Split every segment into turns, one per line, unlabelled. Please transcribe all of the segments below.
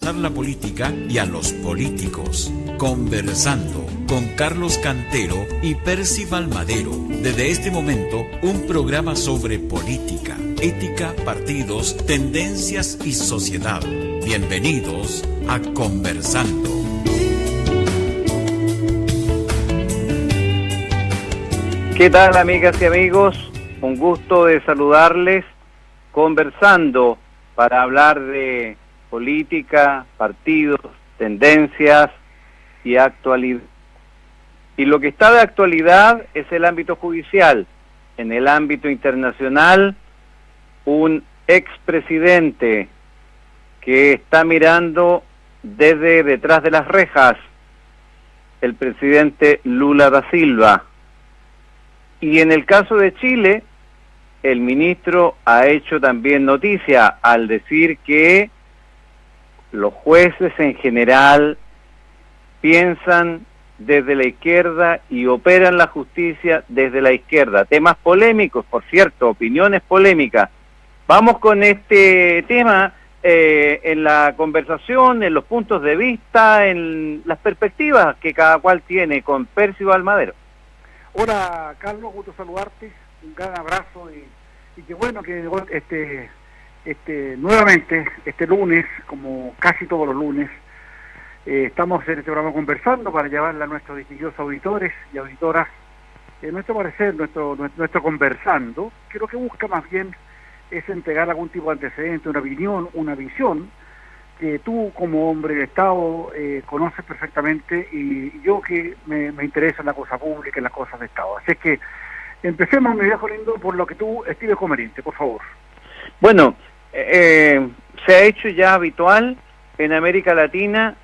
analizar la política y a los políticos. Conversando con Carlos Cantero y Percival Madero. Desde este momento, un programa sobre política, ética, partidos, tendencias y sociedad. Bienvenidos a Conversando.
¿Qué tal, amigas y amigos? Un gusto de saludarles, conversando para hablar de política, partidos, tendencias y actualidad. Y lo que está de actualidad es el ámbito judicial. En el ámbito internacional, un expresidente que está mirando desde detrás de las rejas, el presidente Lula da Silva. Y en el caso de Chile, el ministro ha hecho también noticia al decir que los jueces en general piensan desde la izquierda y operan la justicia desde la izquierda. Temas polémicos, por cierto, opiniones polémicas. Vamos con este tema en la conversación, en los puntos de vista, en las perspectivas que cada cual tiene con Percival Madero.
Hola Carlos, gusto saludarte, un gran abrazo y qué bueno que nuevamente este lunes, como casi todos los lunes, estamos en este programa conversando para llevarle a nuestros distinguidos auditores y auditoras nuestro parecer, nuestro conversando, que lo que busca más bien es entregar algún tipo de antecedente, una opinión, una visión que tú como hombre de Estado conoces perfectamente y yo que me interesa en la cosa pública, en las cosas de Estado. Así es que empecemos, mi viejo lindo, por lo que tú estimes conveniente, por favor.
Bueno, se ha hecho ya habitual en América Latina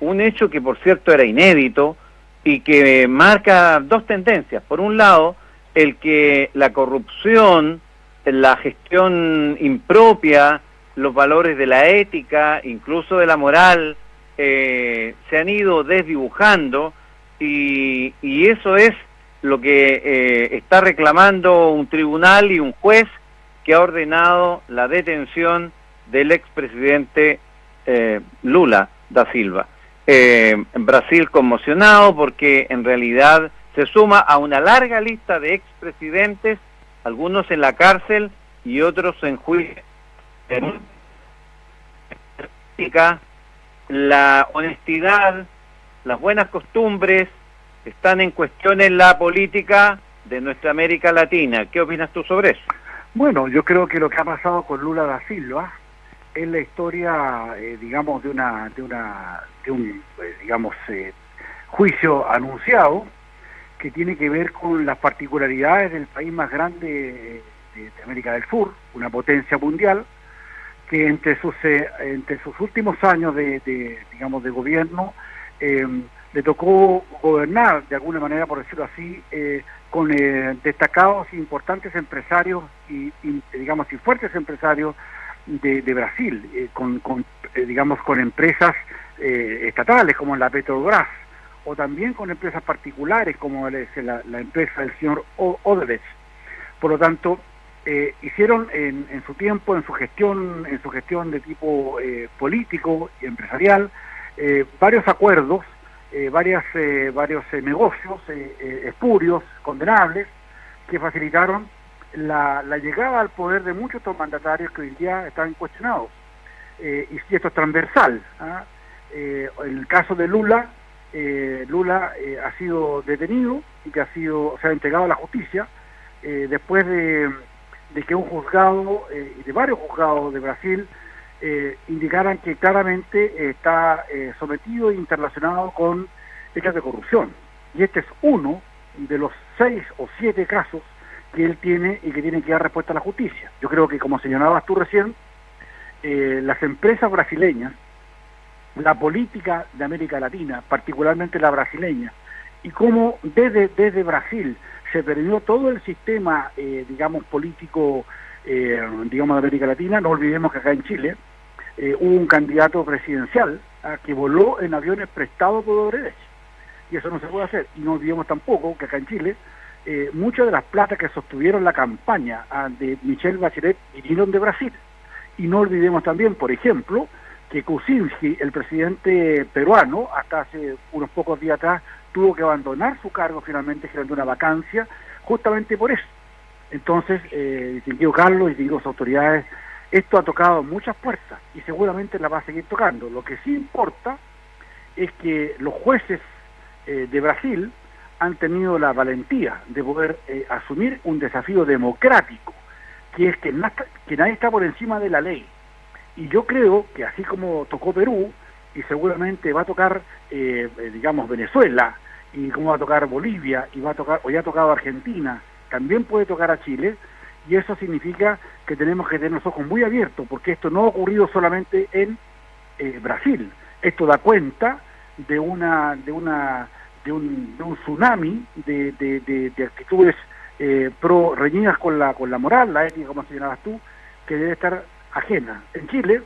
un hecho que por cierto era inédito y que marca dos tendencias. Por un lado, el que la corrupción, la gestión impropia, los valores de la ética, incluso de la moral, se han ido desdibujando y eso es lo que está reclamando un tribunal y un juez que ha ordenado la detención del expresidente Lula da Silva. Brasil conmocionado porque en realidad se suma a una larga lista de expresidentes, algunos en la cárcel y otros en juicio. La honestidad, las buenas costumbres están en cuestión en la política de nuestra América Latina. ¿Qué opinas tú sobre eso?
Bueno, yo creo que lo que ha pasado con Lula da Silva es la historia, digamos, de un juicio anunciado que tiene que ver con las particularidades del país más grande de América del Sur, una potencia mundial, que entre sus últimos años de gobierno le tocó gobernar de alguna manera, por decirlo así, con destacados e importantes empresarios y fuertes empresarios de Brasil, con empresas estatales como la Petrobras, o también con empresas particulares como la empresa del señor Odebrecht. Por lo tanto, hicieron en su tiempo, en su gestión de tipo político y empresarial, varios acuerdos, varios negocios espurios, condenables, que facilitaron la llegada al poder de muchos de estos mandatarios que hoy día están cuestionados. Y esto es transversal. En el caso de Lula ha sido detenido y que se ha entregado a la justicia después de que un juzgado y de varios juzgados de Brasil indicaran que claramente está sometido e interrelacionado con hechos de corrupción. Y este es uno de los 6 o 7 casos que él tiene y que tiene que dar respuesta a la justicia. Yo creo que, como señalabas tú recién, las empresas brasileñas, la política de América Latina, particularmente la brasileña, y cómo desde Brasil se perdió todo el sistema, político, de América Latina. No olvidemos que acá en Chile hubo un candidato presidencial que voló en aviones prestados por Odebrecht, y eso no se puede hacer. Y no olvidemos tampoco que acá en Chile muchas de las platas que sostuvieron la campaña de Michelle Bachelet vinieron de Brasil. Y no olvidemos también, por ejemplo, que Kuczynski, el presidente peruano, hasta hace unos pocos días atrás, tuvo que abandonar su cargo finalmente, generando una vacancia, justamente por eso. Entonces, distinguido Carlos y distinguidas autoridades, esto ha tocado muchas puertas y seguramente la va a seguir tocando. Lo que sí importa es que los jueces de Brasil han tenido la valentía de poder asumir un desafío democrático, que es que nadie está por encima de la ley. Y yo creo que así como tocó Perú, y seguramente va a tocar, digamos, Venezuela, y como va a tocar Bolivia, y va a tocar, o ya ha tocado Argentina, también puede tocar a Chile, y eso significa que tenemos que tener los ojos muy abiertos, porque esto no ha ocurrido solamente en Brasil. Esto da cuenta de un tsunami de actitudes reñidas con la moral, la ética, como señalabas tú, que debe estar ajena. En Chile,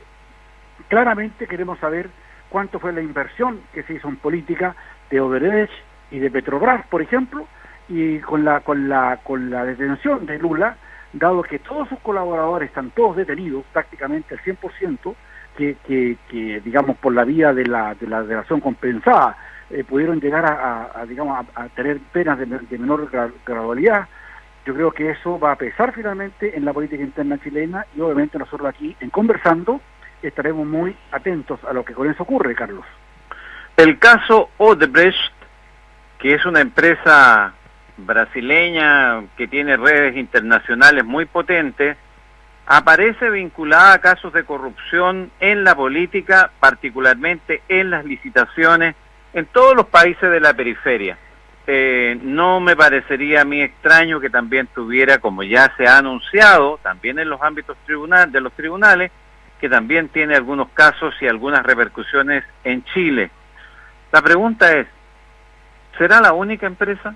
claramente queremos saber cuánto fue la inversión que se hizo en política de Odebrecht y de Petrobras, por ejemplo, y con la detención de Lula, dado que todos sus colaboradores están todos detenidos, prácticamente al 100%, que digamos por la vía de la relación compensada pudieron llegar a tener penas de menor gradualidad. Yo creo que eso va a pesar finalmente en la política interna chilena, y obviamente nosotros aquí en Conversando estaremos muy atentos a lo que con eso ocurre, Carlos.
El caso Odebrecht, que es una empresa brasileña que tiene redes internacionales muy potentes, aparece vinculada a casos de corrupción en la política, particularmente en las licitaciones, en todos los países de la periferia. No me parecería a mí extraño que también tuviera, como ya se ha anunciado, también en los ámbitos de los tribunales, que también tiene algunos casos y algunas repercusiones en Chile. La pregunta es, ¿será la única empresa?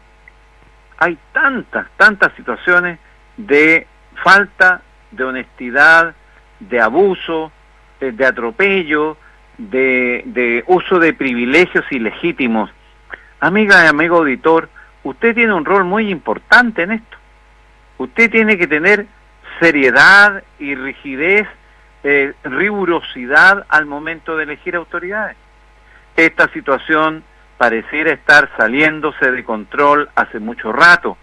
Hay tantas situaciones de falta de honestidad, de abuso, de atropello, de uso de privilegios ilegítimos. Amiga y amigo auditor, usted tiene un rol muy importante en esto. Usted tiene que tener seriedad y rigidez, rigurosidad al momento de elegir autoridades. Esta situación pareciera estar saliéndose de control hace mucho rato,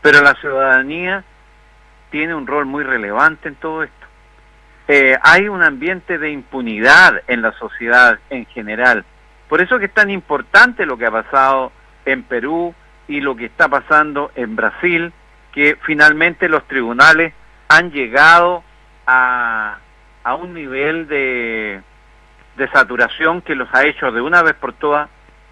pero la ciudadanía tiene un rol muy relevante en todo esto. Hay un ambiente de impunidad en la sociedad en general. Por eso que es tan importante lo que ha pasado en Perú y lo que está pasando en Brasil, que finalmente los tribunales han llegado a un nivel de saturación que los ha hecho de una vez por todas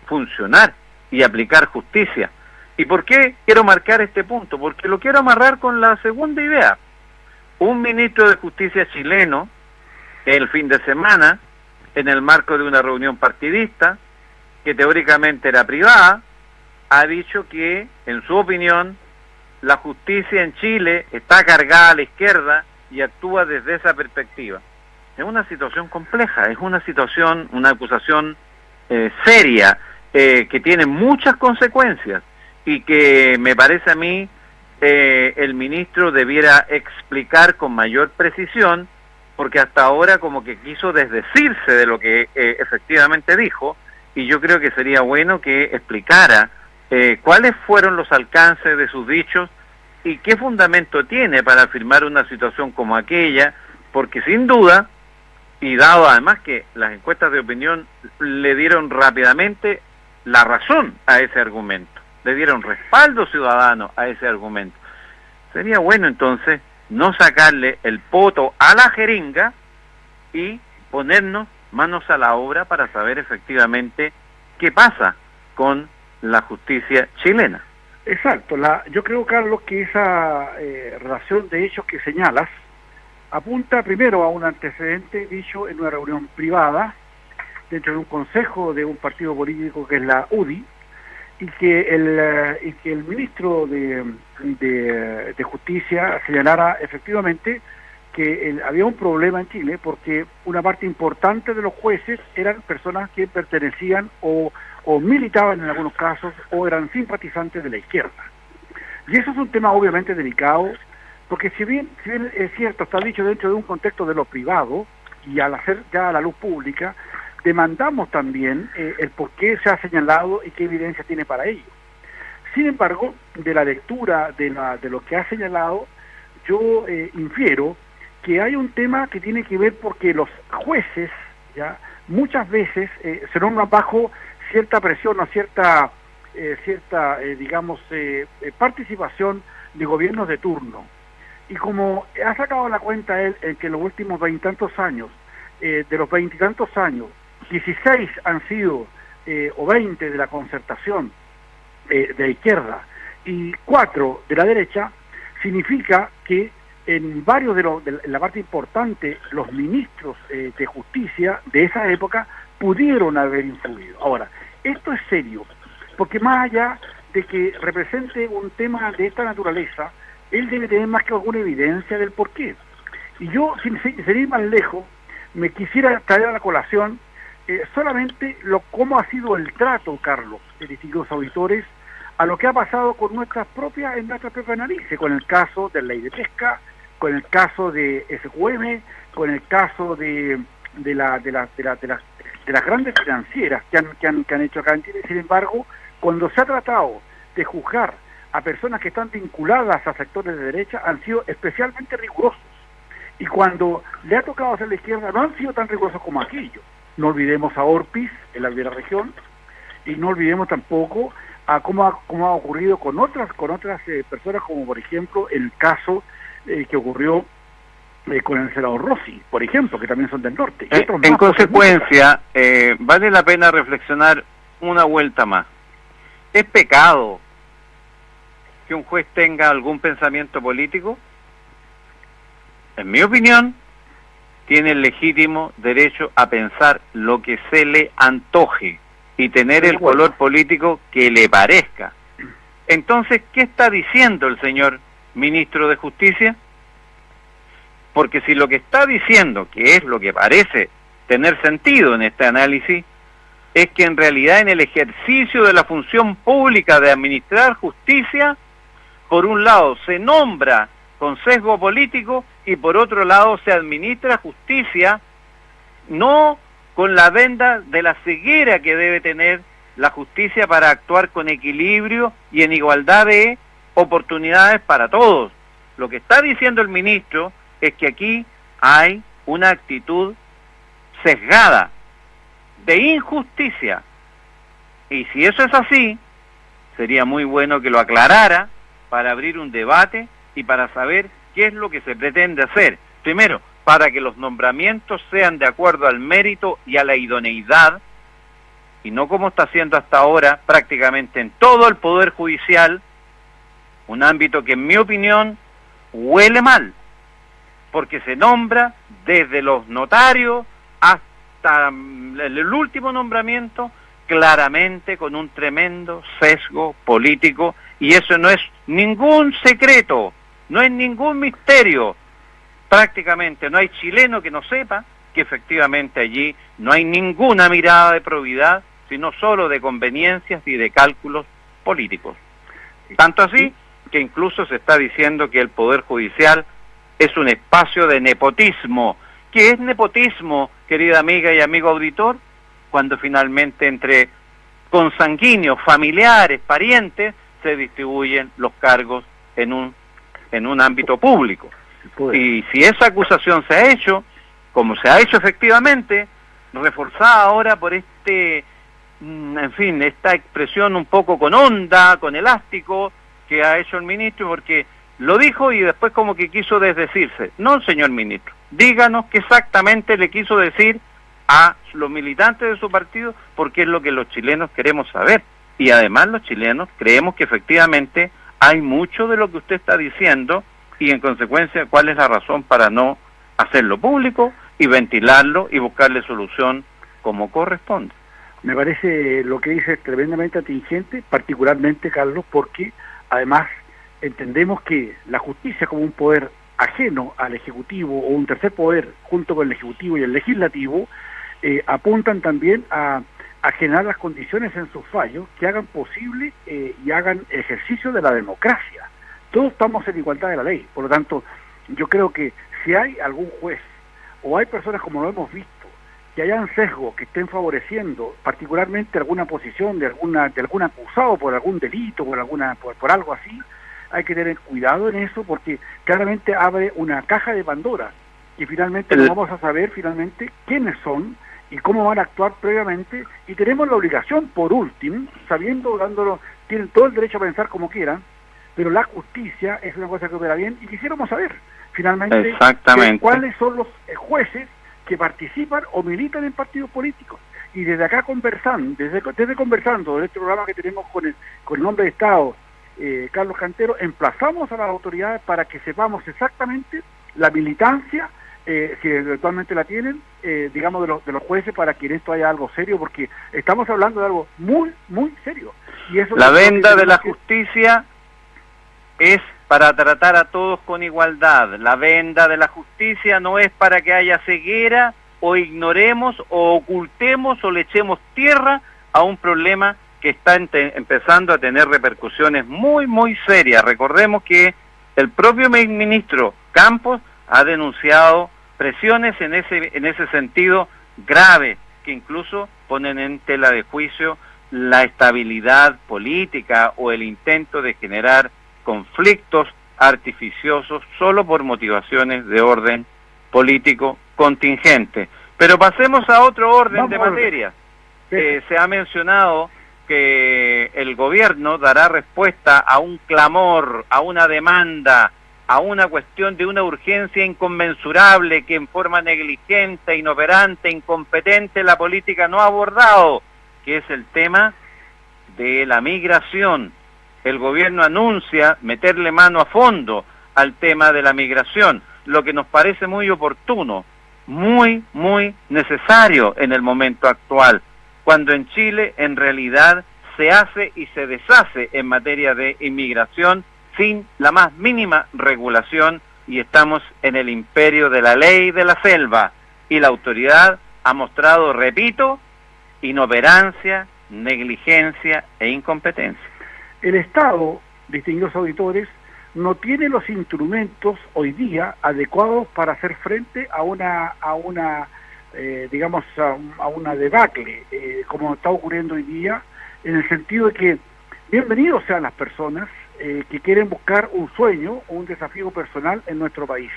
funcionar y aplicar justicia. ¿Y por qué quiero marcar este punto? Porque lo quiero amarrar con la segunda idea. Un ministro de Justicia chileno, el fin de semana, en el marco de una reunión partidista, que teóricamente era privada, ha dicho que, en su opinión, la justicia en Chile está cargada a la izquierda y actúa desde esa perspectiva. Es una situación compleja, es una acusación seria, que tiene muchas consecuencias y que me parece a mí el ministro debiera explicar con mayor precisión, porque hasta ahora como que quiso desdecirse de lo que efectivamente dijo, y yo creo que sería bueno que explicara cuáles fueron los alcances de sus dichos y qué fundamento tiene para afirmar una situación como aquella, porque sin duda, y dado además que las encuestas de opinión le dieron rápidamente la razón a ese argumento, le dieron respaldo ciudadano a ese argumento, sería bueno entonces no sacarle el poto a la jeringa y ponernos manos a la obra para saber efectivamente qué pasa con la justicia chilena.
Exacto. Yo creo, Carlos, que esa relación de hechos que señalas apunta primero a un antecedente dicho en una reunión privada dentro de un consejo de un partido político que es la UDI, y que el ministro de Justicia señalara efectivamente que había un problema en Chile porque una parte importante de los jueces eran personas que pertenecían o militaban en algunos casos o eran simpatizantes de la izquierda. Y eso es un tema obviamente delicado, porque si bien es cierto, está dicho dentro de un contexto de lo privado, y al hacer ya la luz pública, demandamos también el por qué se ha señalado y qué evidencia tiene para ello. Sin embargo, de la lectura de lo que ha señalado, yo infiero que hay un tema que tiene que ver porque los jueces ya muchas veces se nombran bajo cierta presión o cierta participación de gobiernos de turno. Y como ha sacado la cuenta él en que en los últimos veintitantos años, de los veintitantos años, 16 han sido, o 20 de la concertación de izquierda y 4 de la derecha, significa que en varios de la parte importante, los ministros de justicia de esa época pudieron haber influido. Ahora, esto es serio, porque más allá de que represente un tema de esta naturaleza, él debe tener más que alguna evidencia del porqué. Y yo, sin ir más lejos, me quisiera traer a la colación solamente cómo ha sido el trato, Carlos, de distintos auditores, a lo que ha pasado con nuestras propias análisis, con el caso de la ley de pesca, con el caso de SQM, con el caso de las grandes financieras que han hecho acá en Chile. Sin embargo, cuando se ha tratado de juzgar a personas que están vinculadas a sectores de derecha, han sido especialmente rigurosos. Y cuando le ha tocado hacer la izquierda, no han sido tan rigurosos como aquello. No olvidemos a Orpiz, en la primera región, y no olvidemos tampoco a cómo ha ocurrido con otras personas, como por ejemplo el caso que ocurrió con el senador Rossi, por ejemplo, que también son del norte.
En consecuencia, vale la pena reflexionar una vuelta más. ¿Es pecado que un juez tenga algún pensamiento político? En mi opinión, tiene el legítimo derecho a pensar lo que se le antoje y tener el color político que le parezca. Entonces, ¿qué está diciendo el señor ministro de Justicia? Porque si lo que está diciendo, que es lo que parece tener sentido en este análisis, es que en realidad en el ejercicio de la función pública de administrar justicia, por un lado se nombra con sesgo político y por otro lado se administra justicia no con la venda de la ceguera que debe tener la justicia para actuar con equilibrio y en igualdad de oportunidades para todos. Lo que está diciendo el ministro es que aquí hay una actitud sesgada de injusticia, y si eso es así, sería muy bueno que lo aclarara para abrir un debate y para saber qué es lo que se pretende hacer. Primero, para que los nombramientos sean de acuerdo al mérito y a la idoneidad, y no como está haciendo hasta ahora prácticamente en todo el Poder Judicial, un ámbito que en mi opinión huele mal, porque se nombra desde los notarios hasta el último nombramiento claramente con un tremendo sesgo político, y eso no es ningún secreto, no es ningún misterio. Prácticamente no hay chileno que no sepa que efectivamente allí no hay ninguna mirada de probidad, sino solo de conveniencias y de cálculos políticos. Tanto así que incluso se está diciendo que el Poder Judicial es un espacio de nepotismo. ¿Qué es nepotismo, querida amiga y amigo auditor? Cuando finalmente entre consanguíneos, familiares, parientes, se distribuyen los cargos en un ámbito público. Y si esa acusación se ha hecho, como se ha hecho efectivamente, reforzada ahora por esta expresión un poco con onda, con elástico, que ha hecho el ministro, porque lo dijo y después como que quiso desdecirse. No, señor ministro, díganos qué exactamente le quiso decir a los militantes de su partido, porque es lo que los chilenos queremos saber. Y además los chilenos creemos que efectivamente hay mucho de lo que usted está diciendo, y en consecuencia, ¿cuál es la razón para no hacerlo público y ventilarlo y buscarle solución como corresponde?
Me parece lo que dice tremendamente atingente, particularmente, Carlos, porque además entendemos que la justicia como un poder ajeno al Ejecutivo, o un tercer poder junto con el Ejecutivo y el Legislativo, apuntan también a generar las condiciones en sus fallos que hagan posible y hagan ejercicio de la democracia. Todos estamos en igualdad de la ley, por lo tanto, yo creo que si hay algún juez o hay personas, como lo hemos visto, que hayan sesgo, que estén favoreciendo particularmente alguna posición de algún acusado por algún delito, por algo así, hay que tener cuidado en eso, porque claramente abre una caja de Pandora, y finalmente no vamos a saber finalmente quiénes son y cómo van a actuar previamente, y tenemos la obligación, por último, tienen todo el derecho a pensar como quieran, pero la justicia es una cosa que opera bien, y quisiéramos saber finalmente cuáles son los jueces que participan o militan en partidos políticos. Y desde acá conversando, desde conversando en este programa que tenemos con el nombre de Estado, Carlos Cantero, emplazamos a las autoridades para que sepamos exactamente la militancia, si eventualmente la tienen, digamos, de los jueces, para que en esto haya algo serio, porque estamos hablando de algo muy, muy serio. Y eso
la venda de la justicia es para tratar a todos con igualdad. La venda de la justicia no es para que haya ceguera, o ignoremos, o ocultemos, o le echemos tierra a un problema que está empezando a tener repercusiones muy, muy serias. Recordemos que el propio ministro Campos ha denunciado presiones en ese sentido graves, que incluso ponen en tela de juicio la estabilidad política o el intento de generar conflictos artificiosos solo por motivaciones de orden político contingente. Pero pasemos a otro orden de materia. Se ha mencionado que el gobierno dará respuesta a un clamor, a una demanda, a una cuestión de una urgencia inconmensurable que en forma negligente, inoperante, incompetente la política no ha abordado, que es el tema de la migración. El gobierno anuncia meterle mano a fondo al tema de la migración, lo que nos parece muy oportuno, muy, muy necesario en el momento actual, cuando en Chile en realidad se hace y se deshace en materia de inmigración sin la más mínima regulación, y estamos en el imperio de la ley de la selva, y la autoridad ha mostrado, repito, inoperancia, negligencia e incompetencia.
El Estado, distinguidos auditores, no tiene los instrumentos hoy día adecuados para hacer frente a una debacle, como está ocurriendo hoy día, en el sentido de que bienvenidos sean las personas que quieren buscar un sueño o un desafío personal en nuestro país.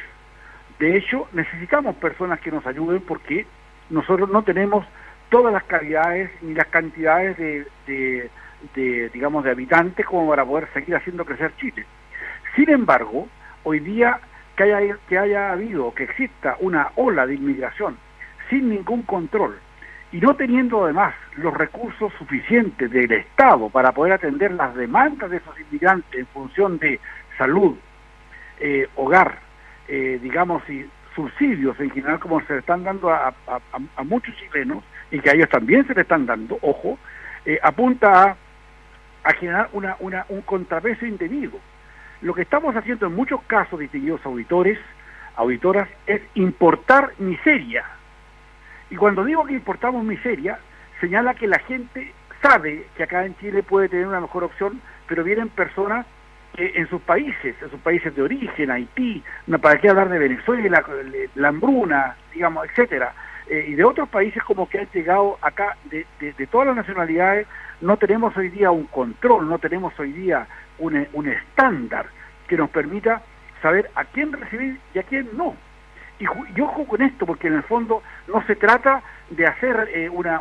De hecho, necesitamos personas que nos ayuden, porque nosotros no tenemos todas las calidades ni las cantidades de habitantes como para poder seguir haciendo crecer Chile. Sin embargo, hoy día que exista una ola de inmigración sin ningún control, y no teniendo además los recursos suficientes del Estado para poder atender las demandas de esos inmigrantes en función de salud, hogar, y subsidios en general, como se le están dando a muchos chilenos, y que a ellos también se le están dando, ojo, apunta a generar un contrapeso indebido. Lo que estamos haciendo en muchos casos, distinguidos auditoras, es importar miseria. Y cuando digo que importamos miseria, señala que la gente sabe que acá en Chile puede tener una mejor opción, pero vienen personas que en sus países de origen, Haití, para qué hablar de Venezuela, la hambruna, digamos, etcétera, y de otros países como que han llegado acá de todas las nacionalidades. No tenemos hoy día un control, no tenemos hoy día un estándar que nos permita saber a quién recibir y a quién no. Y ojo con esto, porque en el fondo no se trata de hacer una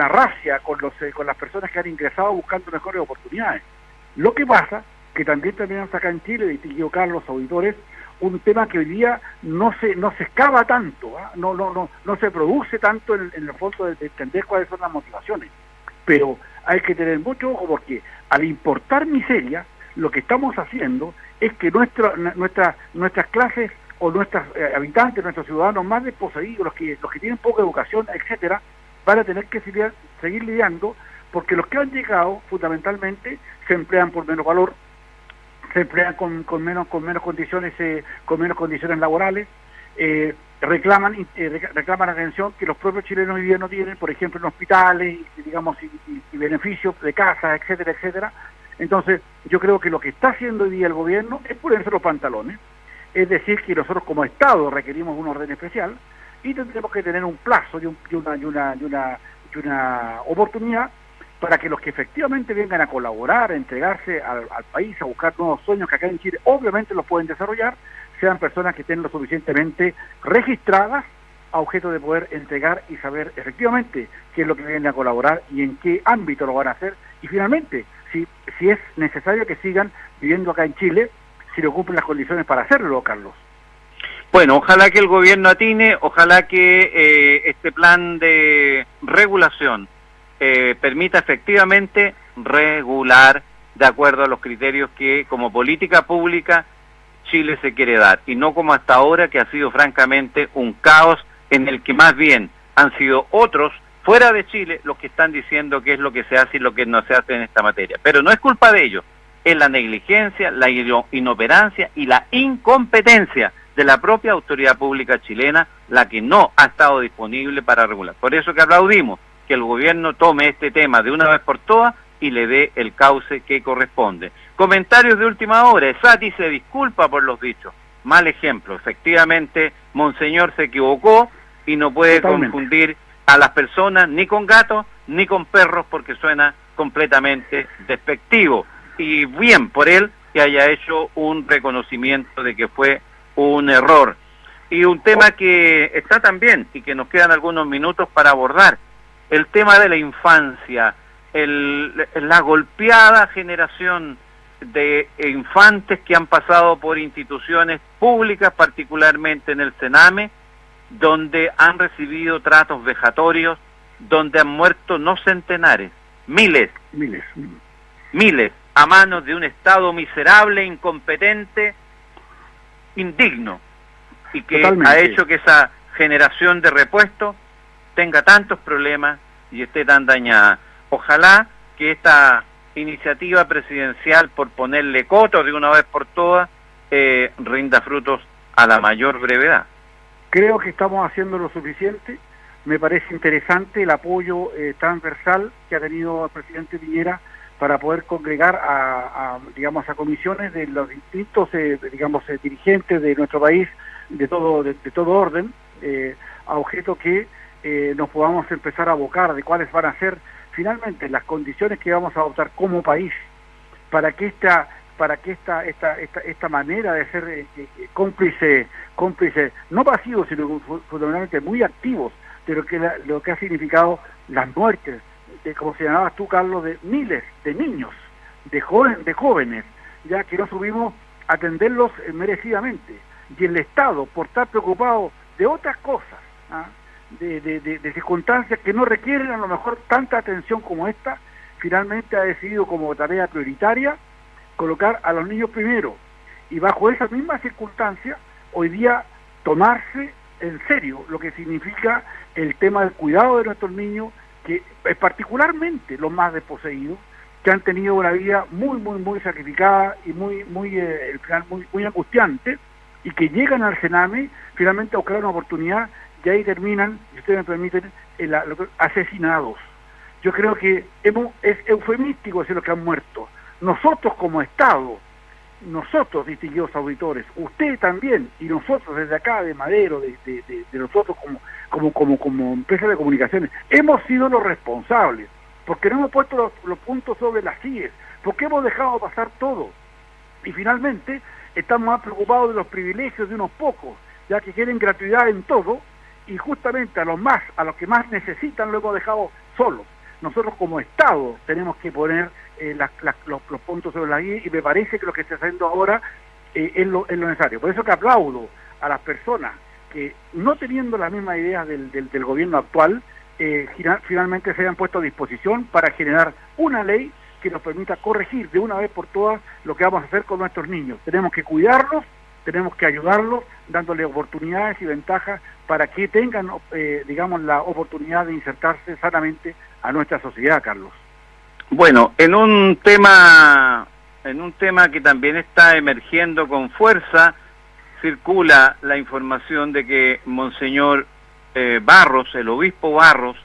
racia con las personas que han ingresado buscando mejores oportunidades. Lo que pasa, que también tenemos acá en Chile, distinguido Carlos, auditores, un tema que hoy día no se excava tanto, no se produce tanto en el fondo de entender cuáles son las motivaciones. Pero hay que tener mucho ojo, porque al importar miseria, lo que estamos haciendo es que nuestras clases o nuestros habitantes, nuestros ciudadanos más desposeídos, los que tienen poca educación, etcétera, van a tener que seguir lidiando, porque los que han llegado fundamentalmente se emplean por menos valor, se emplean con menos condiciones laborales, reclaman atención que los propios chilenos hoy día no tienen, por ejemplo en hospitales, y beneficios de casas, etcétera, etcétera. Entonces yo creo que lo que está haciendo hoy día el gobierno es ponerse los pantalones, es decir, que nosotros como Estado requerimos un orden especial y tendremos que tener un plazo y una oportunidad para que los que efectivamente vengan a colaborar, a entregarse al país, a buscar nuevos sueños que acá en Chile obviamente los pueden desarrollar, sean personas que estén lo suficientemente registradas a objeto de poder entregar y saber efectivamente qué es lo que vienen a colaborar y en qué ámbito lo van a hacer, y finalmente, si es necesario que sigan viviendo acá en Chile, si le cumplen las condiciones para hacerlo, Carlos.
Bueno, ojalá que el gobierno atine, ojalá que este plan de regulación permita efectivamente regular de acuerdo a los criterios que como política pública Chile se quiere dar, y no como hasta ahora, que ha sido francamente un caos en el que más bien han sido otros fuera de Chile los que están diciendo qué es lo que se hace y lo que no se hace en esta materia. Pero no es culpa de ellos, es la negligencia, la inoperancia y la incompetencia de la propia autoridad pública chilena la que no ha estado disponible para regular. Por eso que aplaudimos que el gobierno tome este tema de una vez por todas y le dé el cauce que corresponde. Comentarios de última hora. Sati se disculpa por los dichos. Mal ejemplo. Efectivamente, Monseñor se equivocó y no puede confundir a las personas ni con gatos ni con perros porque suena completamente despectivo. Y bien por él que haya hecho un reconocimiento de que fue un error. Y un tema que está también y que nos quedan algunos minutos para abordar, el tema de la infancia, la golpeada generación de infantes que han pasado por instituciones públicas, particularmente en el Sename, donde han recibido tratos vejatorios, donde han muerto no centenares, miles, a manos de un Estado miserable, incompetente, indigno, y que ha hecho que esa generación de repuesto tenga tantos problemas y esté tan dañada. Ojalá que esta iniciativa presidencial por ponerle coto de una vez por todas rinda frutos a la mayor brevedad.
Creo que estamos haciendo lo suficiente. Me parece interesante el apoyo transversal que ha tenido el presidente Piñera para poder congregar a comisiones de los distintos dirigentes de nuestro país de todo orden, a objeto que nos podamos empezar a abocar de cuáles van a ser finalmente las condiciones que vamos a adoptar como país para que esta manera de ser cómplice, no pasivos, sino fundamentalmente muy activos de lo que ha significado las muertes, como señalabas tú, Carlos, de miles de niños, de jóvenes, ya que no supimos atenderlos merecidamente, y el Estado, por estar preocupado de otras cosas, de circunstancias que no requieren a lo mejor tanta atención como esta, finalmente ha decidido como tarea prioritaria colocar a los niños primero, y bajo esa misma circunstancia hoy día tomarse en serio lo que significa el tema del cuidado de nuestros niños, que particularmente los más desposeídos, que han tenido una vida muy sacrificada y muy angustiante, y que llegan al Sename finalmente a buscar una oportunidad, y ahí terminan, si ustedes me permiten, asesinados. Yo creo que es eufemístico decir los que han muerto. Nosotros como Estado, nosotros, distinguidos auditores, ustedes también, y nosotros desde acá de Madero, de nosotros como empresa de comunicaciones, hemos sido los responsables, porque no hemos puesto los puntos sobre las IES, porque hemos dejado pasar todo, y finalmente estamos más preocupados de los privilegios de unos pocos, ya que quieren gratuidad en todo, y justamente a los que más necesitan lo hemos dejado solos. Nosotros como Estado tenemos que poner los puntos sobre la I, y me parece que lo que está haciendo ahora es lo necesario. Por eso que aplaudo a las personas que, no teniendo las mismas ideas del gobierno actual, finalmente se hayan puesto a disposición para generar una ley que nos permita corregir de una vez por todas lo que vamos a hacer con nuestros niños. Tenemos que cuidarlos, tenemos que ayudarlos, dándole oportunidades y ventajas para que tengan, la oportunidad de insertarse sanamente a nuestra sociedad, Carlos.
Bueno, en un tema que también está emergiendo con fuerza, circula la información de que Monseñor Barros, el obispo Barros,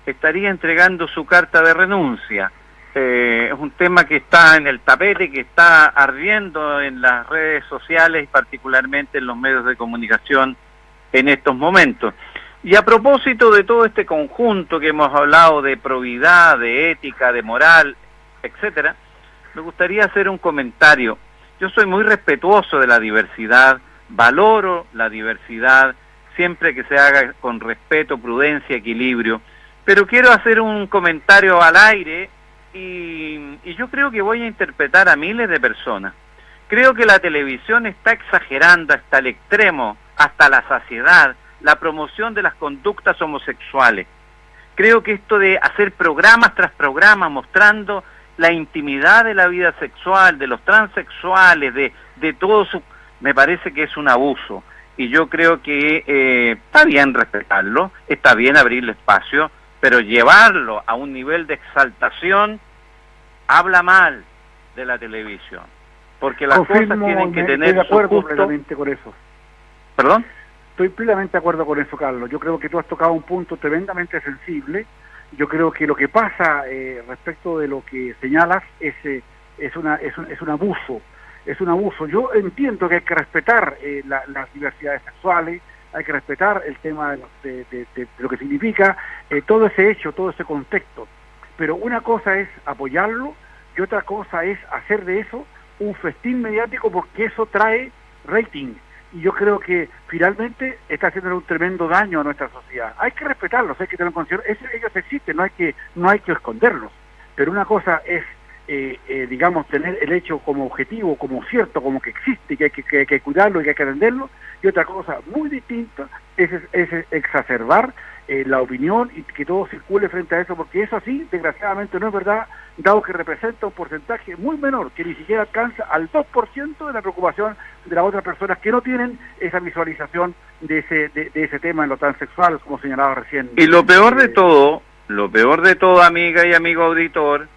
estaría entregando su carta de renuncia. es un tema que está en el tapete, que está ardiendo en las redes sociales y particularmente en los medios de comunicación en estos momentos. Y a propósito de todo este conjunto que hemos hablado de probidad, de ética, de moral, etcétera, me gustaría hacer un comentario. Yo soy muy respetuoso de la diversidad, valoro la diversidad, siempre que se haga con respeto, prudencia, equilibrio, pero quiero hacer un comentario al aire y yo creo que voy a interpretar a miles de personas. Creo que la televisión está exagerando hasta el extremo, hasta la saciedad, la promoción de las conductas homosexuales. Creo que esto de hacer programas tras programas mostrando la intimidad de la vida sexual, de los transexuales, de todo su... me parece que es un abuso. Y yo creo que está bien respetarlo, está bien abrirle espacio, pero llevarlo a un nivel de exaltación habla mal de la televisión. Porque las cosas tienen que tener...
Estoy de acuerdo
su justo...
plenamente con eso.
¿Perdón?
Estoy plenamente de acuerdo con eso, Carlos. Yo creo que tú has tocado un punto tremendamente sensible. Yo creo que lo que pasa respecto de lo que señalas es un abuso. Es un abuso. Yo entiendo que hay que respetar las diversidades sexuales, hay que respetar el tema de lo que significa todo ese hecho, todo ese contexto. Pero una cosa es apoyarlo y otra cosa es hacer de eso un festín mediático, porque eso trae rating. Y yo creo que finalmente está haciendo un tremendo daño a nuestra sociedad. Hay que respetarlos, hay que tenerlos en consideración. Ellos existen, no hay que esconderlos. Pero una cosa es, digamos, tener el hecho como objetivo, como cierto, como que existe, que hay que cuidarlo y que hay que atenderlo. Y otra cosa muy distinta es exacerbar la opinión y que todo circule frente a eso, porque eso sí, desgraciadamente, no es verdad, dado que representa un porcentaje muy menor, que ni siquiera alcanza al 2% de la preocupación de las otras personas que no tienen esa visualización de ese tema en lo transexual, como señalaba recién.
Y lo peor de todo, amiga y amigo auditor,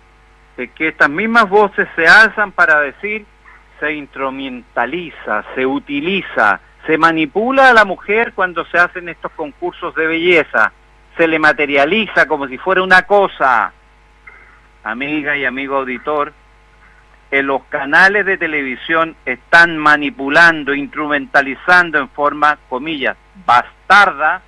es que estas mismas voces se alzan para decir, se instrumentaliza, se utiliza, se manipula a la mujer cuando se hacen estos concursos de belleza, se le materializa como si fuera una cosa. Amiga y amigo auditor, en los canales de televisión están manipulando, instrumentalizando en forma, comillas, bastarda,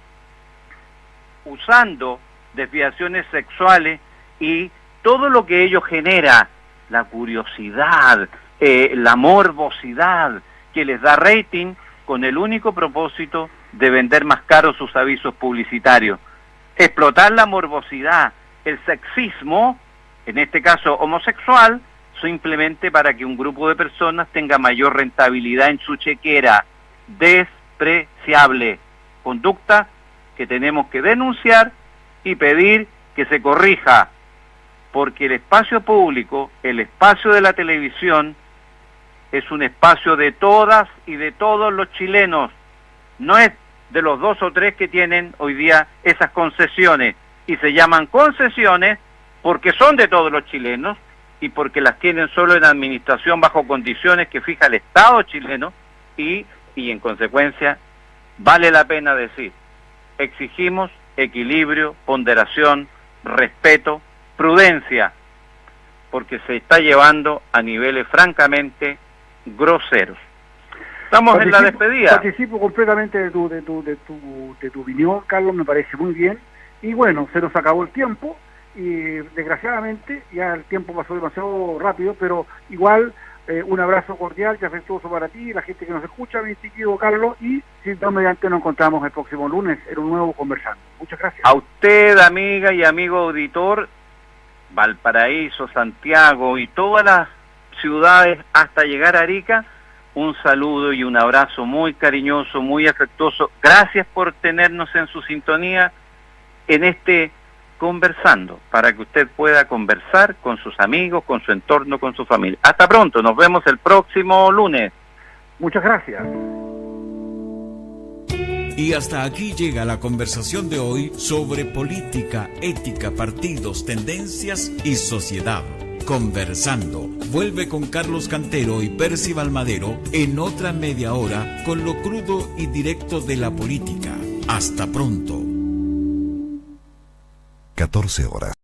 usando desviaciones sexuales y todo lo que ello genera, la curiosidad, la morbosidad, que les da rating con el único propósito de vender más caro sus avisos publicitarios. Explotar la morbosidad, el sexismo, en este caso homosexual, simplemente para que un grupo de personas tenga mayor rentabilidad en su chequera. Despreciable conducta que tenemos que denunciar y pedir que se corrija, porque el espacio público, el espacio de la televisión, es un espacio de todas y de todos los chilenos, no es de los 2 o 3 que tienen hoy día esas concesiones, y se llaman concesiones porque son de todos los chilenos y porque las tienen solo en administración bajo condiciones que fija el Estado chileno y en consecuencia vale la pena decir, exigimos equilibrio, ponderación, respeto, prudencia, porque se está llevando a niveles francamente groseros. Estamos en la despedida.
Participo completamente de tu opinión, Carlos, me parece muy bien. Y bueno, se nos acabó el tiempo y desgraciadamente ya el tiempo pasó demasiado rápido, pero igual un abrazo cordial y afectuoso para ti, la gente que nos escucha, mi querido Carlos, y si Dios mediante nos encontramos el próximo lunes en un nuevo Conversando. Muchas gracias.
A usted, amiga y amigo auditor, Valparaíso, Santiago y todas las ciudades hasta llegar a Arica, un saludo y un abrazo muy cariñoso, muy afectuoso. Gracias por tenernos en su sintonía en este Conversando, para que usted pueda conversar con sus amigos, con su entorno, con su familia. Hasta pronto, nos vemos el próximo lunes.
Muchas gracias.
Y hasta aquí llega la conversación de hoy sobre política, ética, partidos, tendencias y sociedad. Conversando. Vuelve con Carlos Cantero y Percival Madero en otra media hora con lo crudo y directo de la política. Hasta pronto.
14 horas.